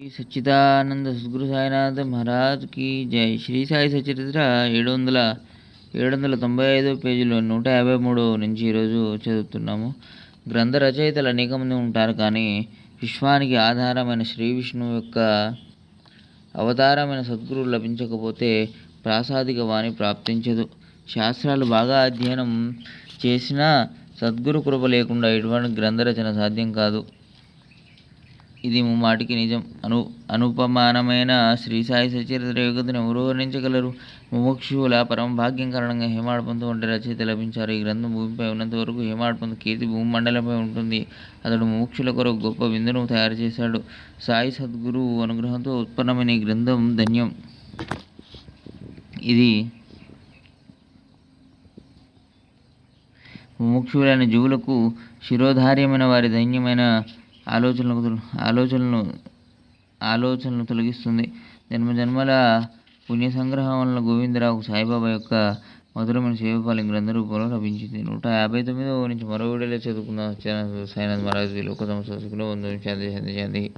శ్రీ సచ్చిదానంద సద్గురు సాయినాథ మహారాజ్ కి జై. శ్రీ సాయి సచరిత్ర 795 పేజీలో 153 నుంచి ఈరోజు చదువుతున్నాము. గ్రంథ రచయితలు అనేక మంది ఉంటారు, కానీ విశ్వానికి ఆధారమైన శ్రీ విష్ణువు యొక్క అవతారమైన సద్గురువు లభించకపోతే ప్రాసాదిక వాణి ప్రాప్తించదు. శాస్త్రాలు బాగా అధ్యయనం చేసినా సద్గురు కృప లేకుండా ఎటువంటి గ్రంథ రచన సాధ్యం కాదు. ఇది ముమ్మాటికి నిజం. అనుపమానమైన శ్రీ సాయి సచరిత్ర యోగ్యతను ఎవరు వర్ణించగలరు? ముముక్షువుల పరమ భాగ్యం కారణంగా హేమాడ్ పంతు వంటి రచయిత లభించారు. ఈ గ్రంథం భూమిపై ఉన్నంత వరకు హేమాడ్ పంతు కీర్తి భూమండలంపై ఉంటుంది. అతడు ముముక్షుల కొరకు గొప్ప విందును తయారు చేశాడు. సాయి సద్గురు అనుగ్రహంతో ఉత్పన్నమైన ఈ గ్రంథం ధన్యం. ఇది ముముక్షువులైన జీవులకు శిరోధార్యమైన వారి దైన్యమైన ఆలోచనలను తొలగిస్తుంది. జన్మజన్మల పుణ్య సంగ్రహం వలన గోవిందరావుకు సాయిబాబా యొక్క మధురమైన సేవఫలం గ్రంథ రూపంలో లభించింది. 159వ నుంచి మరో వీడియోలో చదువుకున్న సత్యనారాయణ సాయినాథ్ మహారాజ్ లోక సంస్థ వందనం శాంతి శాంతి శాంతి.